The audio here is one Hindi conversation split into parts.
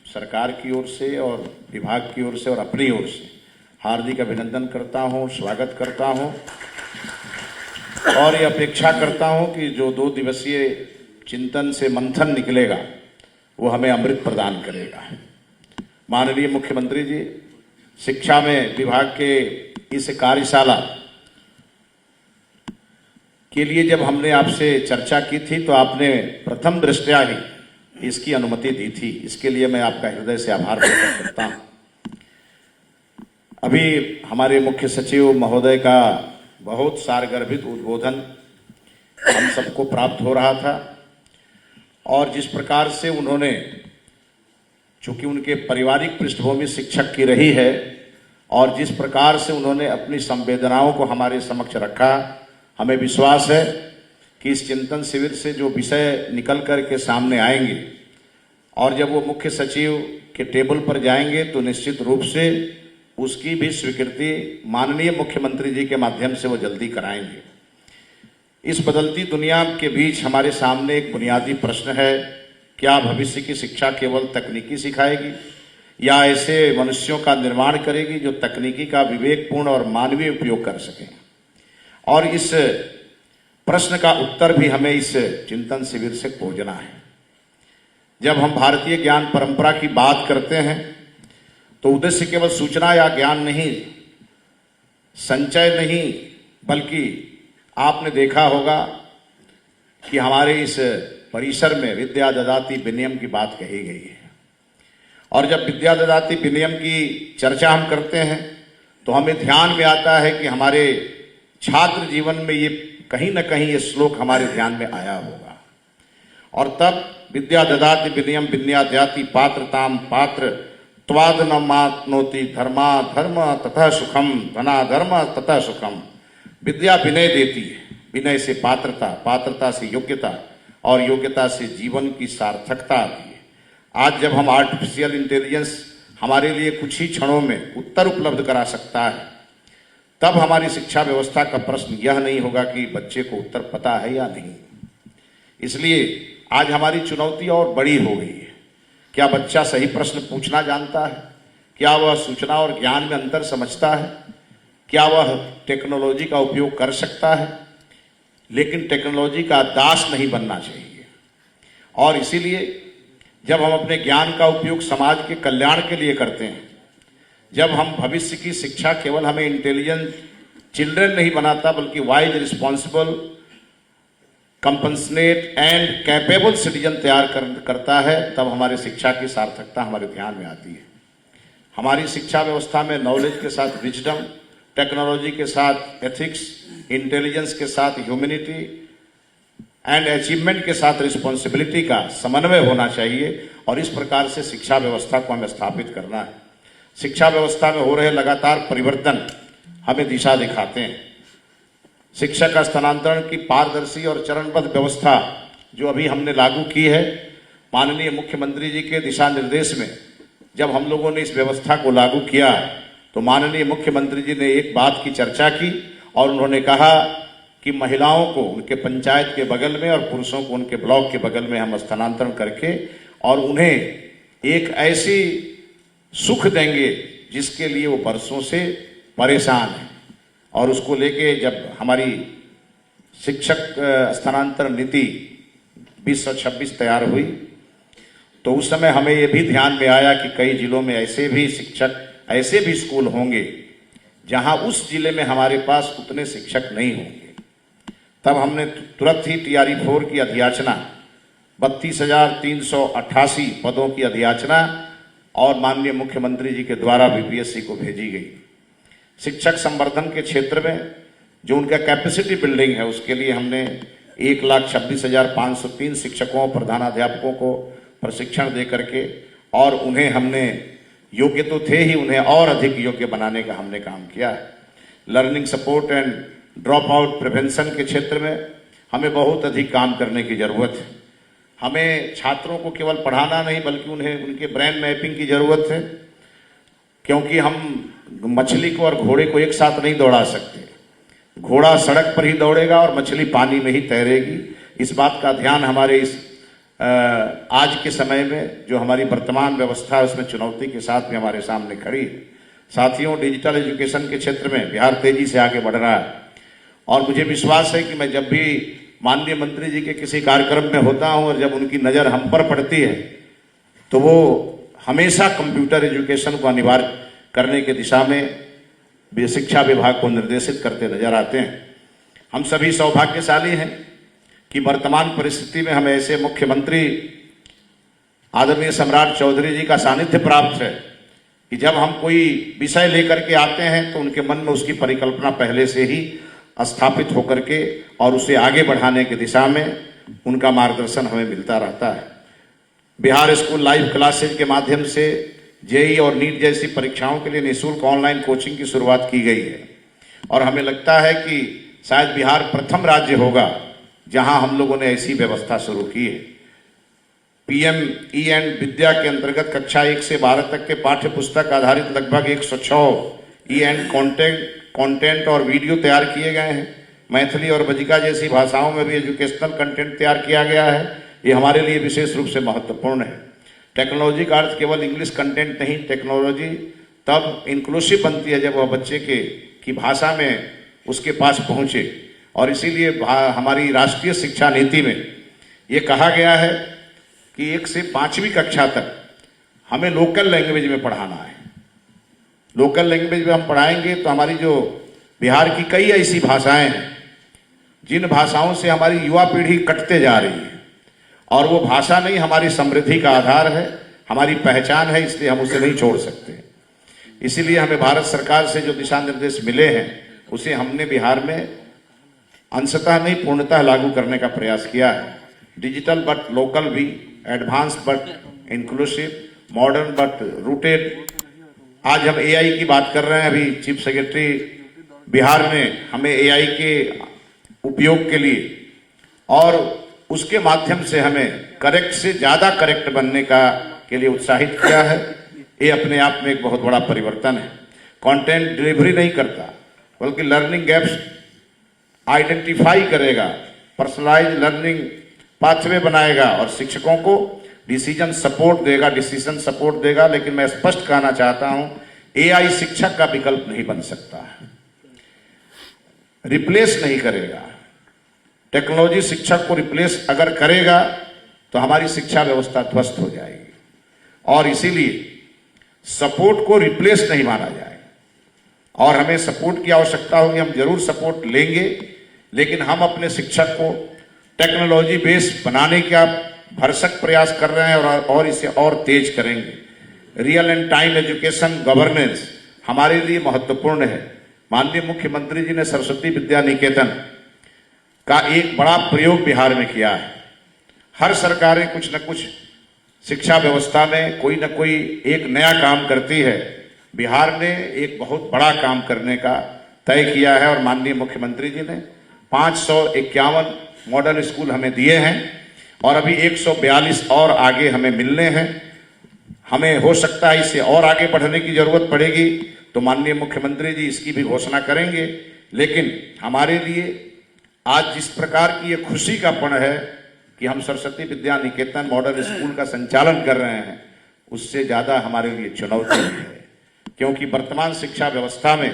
सरकार की ओर से और विभाग की ओर से और अपनी ओर से हार्दिक अभिनंदन करता हूं, स्वागत करता हूं और ये अपेक्षा करता हूं कि जो 2 दिवसीय चिंतन से मंथन निकलेगा वो हमें अमृत प्रदान करेगा। माननीय मुख्यमंत्री जी, शिक्षा में विभाग के इस कार्यशाला के लिए जब हमने आपसे चर्चा की थी तो आपने प्रथम दृष्टया ही इसकी अनुमति दी थी। इसके लिए मैं आपका हृदय से आभार प्रकट करता हूं। अभी हमारे मुख्य सचिव महोदय का बहुत सारगर्भित उद्बोधन हम सबको प्राप्त हो रहा था और जिस प्रकार से उन्होंने, चूंकि उनके पारिवारिक पृष्ठभूमि शिक्षक की रही है और जिस प्रकार से उन्होंने अपनी संवेदनाओं को हमारे समक्ष रखा, हमें विश्वास है कि इस चिंतन शिविर से जो विषय निकल कर के सामने आएंगे और जब वो मुख्य सचिव के टेबल पर जाएंगे तो निश्चित रूप से उसकी भी स्वीकृति माननीय मुख्यमंत्री जी के माध्यम से वो जल्दी कराएंगे। इस बदलती दुनिया के बीच हमारे सामने एक बुनियादी प्रश्न है, क्या भविष्य की शिक्षा केवल तकनीकी सिखाएगी या ऐसे मनुष्यों का निर्माण करेगी जो तकनीकी का विवेकपूर्ण और मानवीय उपयोग कर सकें? और इस प्रश्न का उत्तर भी हमें इस चिंतन शिविर से खोजना है। जब हम भारतीय ज्ञान परंपरा की बात करते हैं तो उद्देश्य केवल सूचना या ज्ञान नहीं, संचय नहीं, बल्कि आपने देखा होगा कि हमारे इस परिसर में विद्या ददाति विनयम की बात कही गई है और जब विद्या ददाति विनयम की चर्चा हम करते हैं तो हमें ध्यान में आता है कि हमारे छात्र जीवन में ये कहीं ना कहीं ये श्लोक हमारे ध्यान में आया होगा और तब विद्या ददाति विनयम विनयाद्याति पात्रताम पात्र त्वाद न मातनोति धर्मा धर्म तथा सुखम धना धर्म तथा सुखम। विद्या विनय देती है, विनय से पात्रता, पात्रता से योग्यता और योग्यता से जीवन की सार्थकता आती है। आज जब हम आर्टिफिशियल इंटेलिजेंस हमारे लिए कुछ ही क्षणों में उत्तर उपलब्ध करा सकता है, तब हमारी शिक्षा व्यवस्था का प्रश्न यह नहीं होगा कि बच्चे को उत्तर पता है या नहीं। इसलिए आज हमारी चुनौती और बड़ी हो गई है। क्या बच्चा सही प्रश्न पूछना जानता है? क्या वह सूचना और ज्ञान में अंतर समझता है? क्या वह टेक्नोलॉजी का उपयोग कर सकता है? लेकिन टेक्नोलॉजी का दास नहीं बनना चाहिए और इसीलिए जब हम अपने ज्ञान का उपयोग समाज के कल्याण के लिए करते हैं, जब हम भविष्य की शिक्षा केवल हमें इंटेलिजेंट चिल्ड्रन नहीं बनाता बल्कि wise, responsible, compensate and capable citizen तैयार करता है, तब हमारी शिक्षा की सार्थकता हमारे ध्यान में आती है। हमारी शिक्षा व्यवस्था में नॉलेज के साथ विजडम, टेक्नोलॉजी के साथ एथिक्स, इंटेलिजेंस के साथ ह्यूमैनिटी एंड अचीवमेंट के साथ रिस्पॉन्सिबिलिटी का समन्वय होना चाहिए और इस प्रकार से शिक्षा व्यवस्था को हमें स्थापित करना है। शिक्षा व्यवस्था में हो रहे लगातार परिवर्तन हमें दिशा दिखाते हैं। शिक्षक स्थानांतरण की पारदर्शी और चरणबद्ध व्यवस्था जो अभी हमने लागू की है, माननीय मुख्यमंत्री जी के दिशा निर्देश में जब हम लोगों ने इस व्यवस्था को लागू किया तो माननीय मुख्यमंत्री जी ने एक बात की चर्चा की और उन्होंने कहा कि महिलाओं को उनके पंचायत के बगल में और पुरुषों को उनके ब्लॉक के बगल में हम स्थानांतरण करके और उन्हें एक ऐसी सुख देंगे जिसके लिए वो बरसों से परेशान है। और उसको लेके जब हमारी शिक्षक स्थानांतरण नीति 2026 तैयार हुई तो उस समय हमें ये भी ध्यान में आया कि कई जिलों में ऐसे भी शिक्षक, ऐसे भी स्कूल होंगे जहां उस जिले में हमारे पास उतने शिक्षक नहीं होंगे। तब हमने तुरंत ही TRE 4 की अधियाचना 32,388 पदों की अधियाचना और माननीय मुख्यमंत्री जी के द्वारा BPSC को भेजी गई। शिक्षक संवर्धन के क्षेत्र में जो उनका कैपेसिटी बिल्डिंग है उसके लिए हमने 1,26,503 शिक्षकों, प्रधानाध्यापकों को प्रशिक्षण दे करके और उन्हें हमने, योग्य तो थे ही, उन्हें और अधिक योग्य बनाने का हमने काम किया है। Learning support and drop out prevention के क्षेत्र में हमें बहुत अधिक काम करने की जरूरत है। हमें छात्रों को केवल पढ़ाना नहीं बल्कि उन्हें उनके ब्रेन मैपिंग की जरूरत है, क्योंकि हम मछली को और घोड़े को एक साथ नहीं दौड़ा सकते। घोड़ा सड़क पर ही दौड़ेगा और मछली पानी में ही तैरेगी। इस बात का ध्यान हमारे इस आज के समय में जो हमारी वर्तमान व्यवस्था है उसमें चुनौती के साथ भी हमारे सामने खड़ी है। साथियों, डिजिटल एजुकेशन के क्षेत्र में बिहार तेजी से आगे बढ़ रहा है और मुझे विश्वास है कि मैं जब भी माननीय मंत्री जी के किसी कार्यक्रम में होता हूं और जब उनकी नज़र हम पर पड़ती है तो वो हमेशा कंप्यूटर एजुकेशन को अनिवार्य करने की दिशा में शिक्षा विभाग को निर्देशित करते नजर आते हैं। हम सभी सौभाग्यशाली हैं कि वर्तमान परिस्थिति में हमें ऐसे मुख्यमंत्री आदरणीय सम्राट चौधरी जी का सानिध्य प्राप्त है कि जब हम कोई विषय लेकर के आते हैं तो उनके मन में उसकी परिकल्पना पहले से ही स्थापित होकर के और उसे आगे बढ़ाने की दिशा में उनका मार्गदर्शन हमें मिलता रहता है। बिहार स्कूल लाइव क्लासेज के माध्यम से जेईई और नीट जैसी परीक्षाओं के लिए निःशुल्क ऑनलाइन कोचिंग की शुरुआत की गई है और हमें लगता है कि शायद बिहार प्रथम राज्य होगा जहां हम लोगों ने ऐसी व्यवस्था शुरू की है। पीएम ई एंड विद्या के अंतर्गत कक्षा 1 से 12 तक के पाठ्य पुस्तक आधारित लगभग 106 ई एंड कंटेंट और वीडियो तैयार किए गए हैं। मैथिली और बजिका जैसी भाषाओं में भी एजुकेशनल कंटेंट तैयार किया गया है। ये हमारे लिए विशेष रूप से महत्वपूर्ण है। टेक्नोलॉजी का अर्थ केवल इंग्लिश कंटेंट नहीं, टेक्नोलॉजी तब इंक्लूसिव बनती है जब वह बच्चे की भाषा में उसके पास पहुंचे और इसीलिए हमारी राष्ट्रीय शिक्षा नीति में ये कहा गया है कि 1 से 5वीं कक्षा तक हमें लोकल लैंग्वेज में पढ़ाना है। लोकल लैंग्वेज में हम पढ़ाएंगे तो हमारी जो बिहार की कई ऐसी भाषाएं हैं जिन भाषाओं से हमारी युवा पीढ़ी कटते जा रही है और वो भाषा नहीं हमारी समृद्धि का आधार है, हमारी पहचान है, इसलिए हम उसे नहीं छोड़ सकते। इसीलिए हमें भारत सरकार से जो दिशा निर्देश मिले हैं उसे हमने बिहार में अंशतः नहीं पूर्णतः लागू करने का प्रयास किया है। डिजिटल बट लोकल भी, advance but inclusive, modern but rooted. आज हम एआई की बात कर रहे हैं। अभी चीफ सेक्रेटरी बिहार ने हमें एआई के उपयोग के लिए और उसके माध्यम से हमें करेक्ट से ज्यादा करेक्ट बनने के लिए उत्साहित किया है। ये अपने आप में एक बहुत बड़ा परिवर्तन है। कंटेंट डिलीवरी नहीं करता बल्कि लर्निंग गैप्स आइडेंटिफाई करेगा, पर्सनलाइज लर्निंग पाथवे बनाएगा और शिक्षकों को डिसीजन सपोर्ट देगा। लेकिन मैं स्पष्ट कहना चाहता हूं, एआई शिक्षक का विकल्प नहीं बन सकता, रिप्लेस नहीं करेगा। टेक्नोलॉजी शिक्षक को रिप्लेस अगर करेगा तो हमारी शिक्षा व्यवस्था ध्वस्त हो जाएगी और इसीलिए सपोर्ट को रिप्लेस नहीं माना जाए और हमें सपोर्ट की आवश्यकता होगी। हम जरूर सपोर्ट लेंगे, लेकिन हम अपने शिक्षक को टेक्नोलॉजी बेस्ड बनाने का भरसक प्रयास कर रहे हैं और इसे और तेज करेंगे। Real and time education governance हमारे लिए महत्वपूर्ण है। माननीय मुख्यमंत्री जी ने सरस्वती विद्या निकेतन का एक बड़ा प्रयोग बिहार में किया है। हर सरकारें कुछ न कुछ शिक्षा व्यवस्था में कोई न कोई एक नया काम करती है। बिहार ने एक बहुत बड़ा काम करने का तय किया है और माननीय मुख्यमंत्री जी ने 551 मॉडल स्कूल हमें दिए हैं और अभी 142 और आगे हमें मिलने हैं। हमें हो सकता है इससे और आगे बढ़ने की जरूरत पड़ेगी तो माननीय मुख्यमंत्री जी इसकी भी घोषणा करेंगे। लेकिन हमारे लिए आज जिस प्रकार की ये खुशी का पल है कि हम सरस्वती विद्या निकेतन मॉडल स्कूल का संचालन कर रहे हैं, उससे ज्यादा हमारे लिए चुनौती है, क्योंकि वर्तमान शिक्षा व्यवस्था में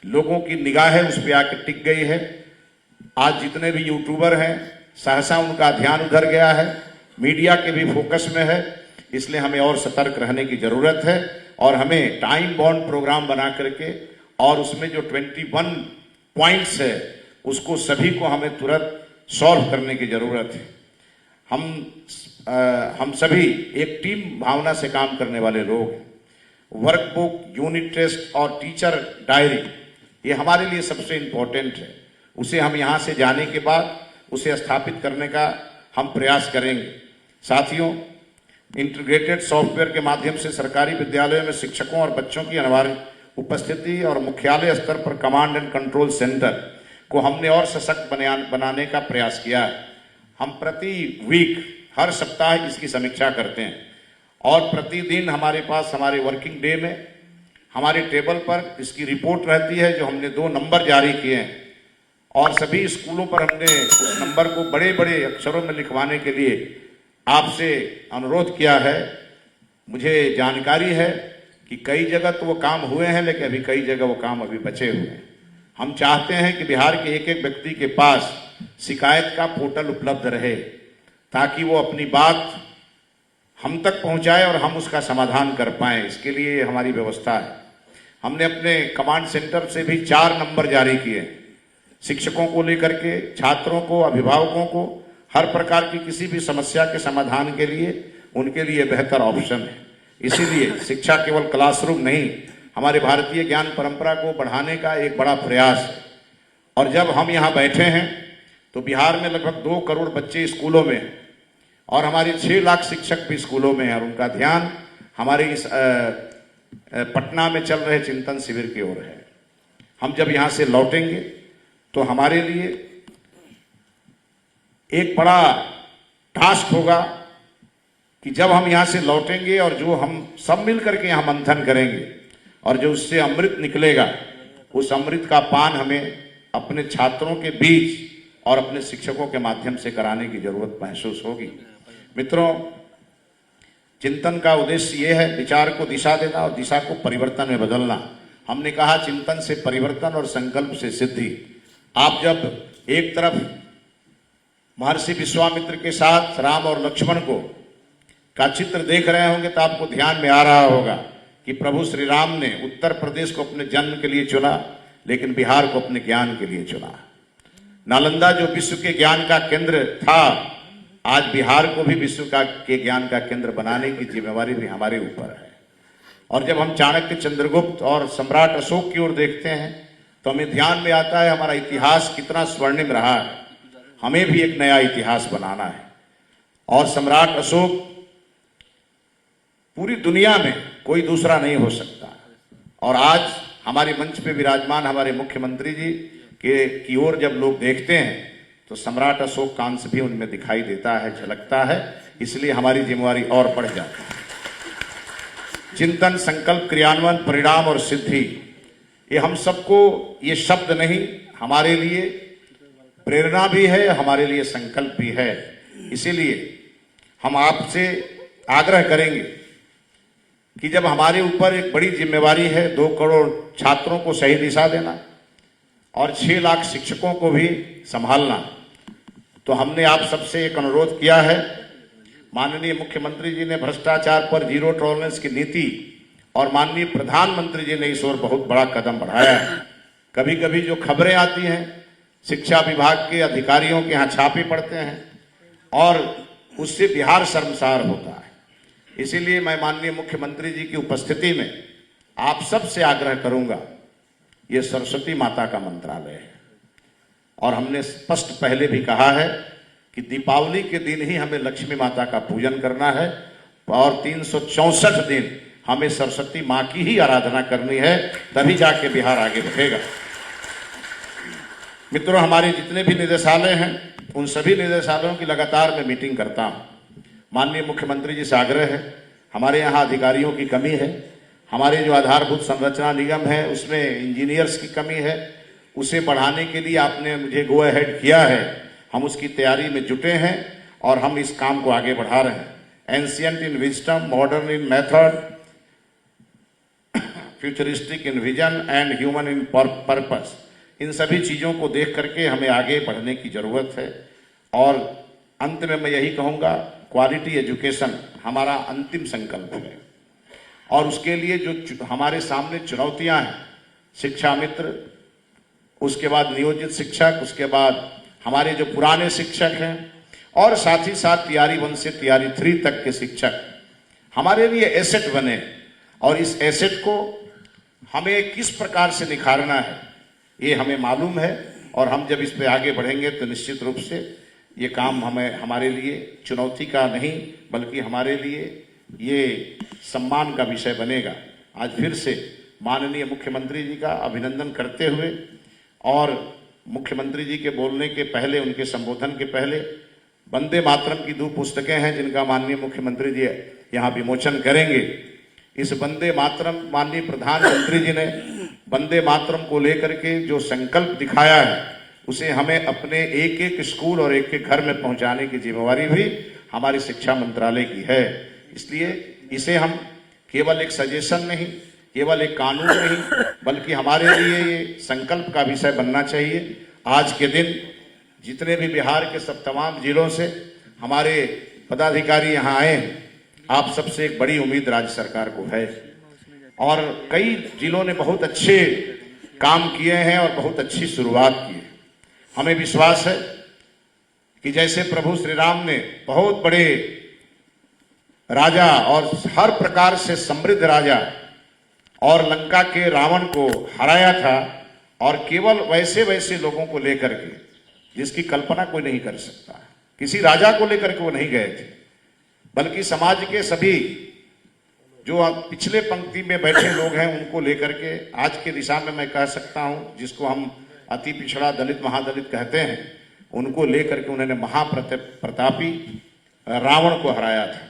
लोगों की निगाहें उस पर आकर टिक गई है। आज जितने भी यूट्यूबर हैं सहसा उनका ध्यान उधर गया है, मीडिया के भी फोकस में है। इसलिए हमें और सतर्क रहने की जरूरत है और हमें टाइम बाउंड प्रोग्राम बना करके और उसमें जो 21 पॉइंट्स है उसको सभी को हमें तुरंत सॉल्व करने की जरूरत है। हम सभी एक टीम भावना से काम करने वाले लोग हैं। वर्कबुक, यूनिट टेस्ट और टीचर डायरी ये हमारे लिए सबसे इम्पोर्टेंट है। उसे हम यहाँ से जाने के बाद उसे स्थापित करने का हम प्रयास करेंगे। साथियों, इंटीग्रेटेड सॉफ्टवेयर के माध्यम से सरकारी विद्यालयों में शिक्षकों और बच्चों की अनिवार्य उपस्थिति और मुख्यालय स्तर पर कमांड एंड कंट्रोल सेंटर को हमने और सशक्त बनाने का प्रयास किया है। हम प्रति वीक हर सप्ताह इसकी समीक्षा करते हैं और प्रतिदिन हमारे पास हमारे वर्किंग डे में हमारे टेबल पर इसकी रिपोर्ट रहती है, जो हमने 2 नंबर जारी किए हैं और सभी स्कूलों पर हमने उस नंबर को बड़े बड़े अक्षरों में लिखवाने के लिए आपसे अनुरोध किया है। मुझे जानकारी है कि कई जगह तो वो काम हुए हैं, लेकिन अभी कई जगह वो काम अभी बचे हुए हैं। हम चाहते हैं कि बिहार के एक एक व्यक्ति के पास शिकायत का पोर्टल उपलब्ध रहे, ताकि वो अपनी बात हम तक पहुंचाए और हम उसका समाधान कर पाएं। इसके लिए हमारी व्यवस्था है। हमने अपने कमांड सेंटर से भी 4 नंबर जारी किए, शिक्षकों को लेकर के, छात्रों को, अभिभावकों को, हर प्रकार की किसी भी समस्या के समाधान के लिए उनके लिए बेहतर ऑप्शन है। इसीलिए शिक्षा केवल क्लासरूम नहीं, हमारे भारतीय ज्ञान परंपरा को बढ़ाने का एक बड़ा प्रयास है। और जब हम यहाँ बैठे हैं तो बिहार में लगभग 2 करोड़ बच्चे स्कूलों में हैं और हमारे 6 लाख शिक्षक भी स्कूलों में हैं, और उनका ध्यान हमारे इस पटना में चल रहे चिंतन शिविर की ओर है। हम जब यहाँ से लौटेंगे तो हमारे लिए एक बड़ा टास्क होगा कि जब हम यहाँ से लौटेंगे और जो हम सब मिल करके यहाँ मंथन करेंगे और जो उससे अमृत निकलेगा, उस अमृत का पान हमें अपने छात्रों के बीच और अपने शिक्षकों के माध्यम से कराने की जरूरत महसूस होगी। मित्रों, चिंतन का उद्देश्य यह है विचार को दिशा देना और दिशा को परिवर्तन में बदलना। हमने कहा चिंतन से परिवर्तन और संकल्प से सिद्धि। आप जब एक तरफ महर्षि विश्वामित्र के साथ राम और लक्ष्मण को का चित्र देख रहे होंगे तो आपको ध्यान में आ रहा होगा कि प्रभु श्री राम ने उत्तर प्रदेश को अपने जन्म के लिए चुना, लेकिन बिहार को अपने ज्ञान के लिए चुना। नालंदा जो विश्व के ज्ञान का केंद्र था, आज बिहार को भी विश्व के ज्ञान का केंद्र बनाने की जिम्मेवारी भी हमारे ऊपर है। और जब हम चाणक्य, चंद्रगुप्त और सम्राट अशोक की ओर देखते हैं तो हमें ध्यान में आता है हमारा इतिहास कितना स्वर्णिम रहा है। हमें भी एक नया इतिहास बनाना है। और सम्राट अशोक पूरी दुनिया में कोई दूसरा नहीं हो सकता। और आज हमारे मंच पे विराजमान हमारे मुख्यमंत्री जी की ओर जब लोग देखते हैं तो सम्राट अशोक का अंश भी उनमें दिखाई देता है, झलकता है। इसलिए हमारी जिम्मेवारी और बढ़ जाती है। चिंतन, संकल्प, क्रियान्वयन, परिणाम और सिद्धि, ये हम सबको, ये शब्द नहीं, हमारे लिए प्रेरणा भी है, हमारे लिए संकल्प भी है। इसीलिए हम आपसे आग्रह करेंगे कि जब हमारे ऊपर एक बड़ी जिम्मेवारी है 2 करोड़ छात्रों को सही दिशा देना और 6 लाख शिक्षकों को भी संभालना, तो हमने आप सबसे एक अनुरोध किया है। माननीय मुख्यमंत्री जी ने भ्रष्टाचार पर जीरो टॉलरेंस की नीति और माननीय प्रधानमंत्री जी ने इस ओर बहुत बड़ा कदम बढ़ाया है। कभी कभी जो खबरें आती हैं, शिक्षा विभाग के अधिकारियों के यहाँ छापे पड़ते हैं और उससे बिहार शर्मसार होता है। इसीलिए मैं माननीय मुख्यमंत्री जी की उपस्थिति में आप सबसे आग्रह करूंगा, ये सरस्वती माता का मंत्रालय है और हमने स्पष्ट पहले भी कहा है कि दीपावली के दिन ही हमें लक्ष्मी माता का पूजन करना है और 364 दिन हमें सरस्वती माँ की ही आराधना करनी है, तभी जाके बिहार आगे बढ़ेगा। मित्रों, हमारे जितने भी निदेशालय हैं उन सभी निदेशालयों की लगातार मैं मीटिंग करता हूं। माननीय मुख्यमंत्री जी से आग्रह है, हमारे यहाँ अधिकारियों की कमी है, हमारे जो आधारभूत संरचना निगम है उसमें इंजीनियर्स की कमी है, उसे बढ़ाने के लिए आपने मुझे गो अहेड किया है। हम उसकी तैयारी में जुटे हैं और हम इस काम को आगे बढ़ा रहे हैं। Ancient in wisdom, modern in method, futuristic in vision and human in purpose, इन सभी चीज़ों को देख करके हमें आगे बढ़ने की जरूरत है। और अंत में मैं यही कहूँगा, क्वालिटी एजुकेशन हमारा अंतिम संकल्प है और उसके लिए जो हमारे सामने चुनौतियां हैं, शिक्षा मित्र, उसके बाद नियोजित शिक्षक, उसके बाद हमारे जो पुराने शिक्षक हैं और साथ ही साथ तैयारी 1 से तैयारी 3 तक के शिक्षक हमारे लिए एसेट बने और इस एसेट को हमें किस प्रकार से निखारना है ये हमें मालूम है। और हम जब इस पे आगे बढ़ेंगे तो निश्चित रूप से ये काम हमारे लिए चुनौती का नहीं बल्कि हमारे लिए ये सम्मान का विषय बनेगा। आज फिर से माननीय मुख्यमंत्री जी का अभिनंदन करते हुए और मुख्यमंत्री जी के बोलने के पहले, उनके संबोधन के पहले वंदे मातरम की 2 पुस्तकें हैं जिनका माननीय मुख्यमंत्री जी यहाँ विमोचन करेंगे। इस वंदे मातरम, माननीय प्रधानमंत्री जी ने वंदे मातरम को लेकर के जो संकल्प दिखाया है उसे हमें अपने एक एक स्कूल और एक एक घर में पहुंचाने की जिम्मेवारी भी हमारी शिक्षा मंत्रालय की है। इसलिए इसे हम केवल एक सजेशन नहीं, केवल एक कानून नहीं, बल्कि हमारे लिए ये संकल्प का विषय बनना चाहिए। आज के दिन जितने भी बिहार के सब तमाम जिलों से हमारे पदाधिकारी यहाँ आए हैं, आप सबसे एक बड़ी उम्मीद राज्य सरकार को है और कई जिलों ने बहुत अच्छे काम किए हैं और बहुत अच्छी शुरुआत की है। हमें विश्वास है कि जैसे प्रभु श्री राम ने बहुत बड़े राजा और हर प्रकार से समृद्ध राजा और लंका के रावण को हराया था, और केवल वैसे वैसे लोगों को लेकर के जिसकी कल्पना कोई नहीं कर सकता, किसी राजा को लेकर के वो नहीं गए थे, बल्कि समाज के सभी जो पिछले पंक्ति में बैठे लोग हैं उनको लेकर के आज के दिशा में मैं कह सकता हूं, जिसको हम अति पिछड़ा दलित महादलित कहते हैं, उनको लेकर के उन्होंने महाप्रतापी रावण को हराया था।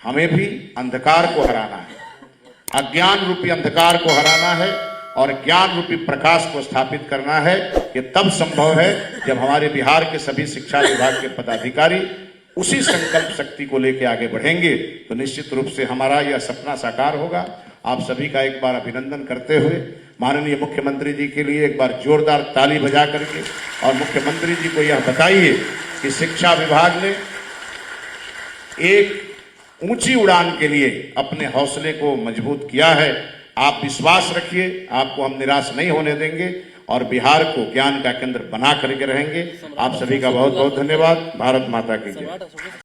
हमें भी अंधकार को हराना है, अज्ञान रूपी अंधकार को हराना है और ज्ञान रूपी प्रकाश को स्थापित करना है। ये तब संभव है जब हमारे बिहार के सभी शिक्षा विभाग के पदाधिकारी उसी संकल्प शक्ति को लेकर आगे बढ़ेंगे, तो निश्चित रूप से हमारा यह सपना साकार होगा। आप सभी का एक बार अभिनंदन करते हुए माननीय मुख्यमंत्री जी के लिए एक बार जोरदार ताली बजा करके, और मुख्यमंत्री जी को यह बताइए कि शिक्षा विभाग ने एक ऊंची उड़ान के लिए अपने हौसले को मजबूत किया है। आप विश्वास रखिए, आपको हम निराश नहीं होने देंगे और बिहार को ज्ञान का केंद्र बना करके रहेंगे। आप सभी का बहुत बहुत धन्यवाद। भारत माता की जय।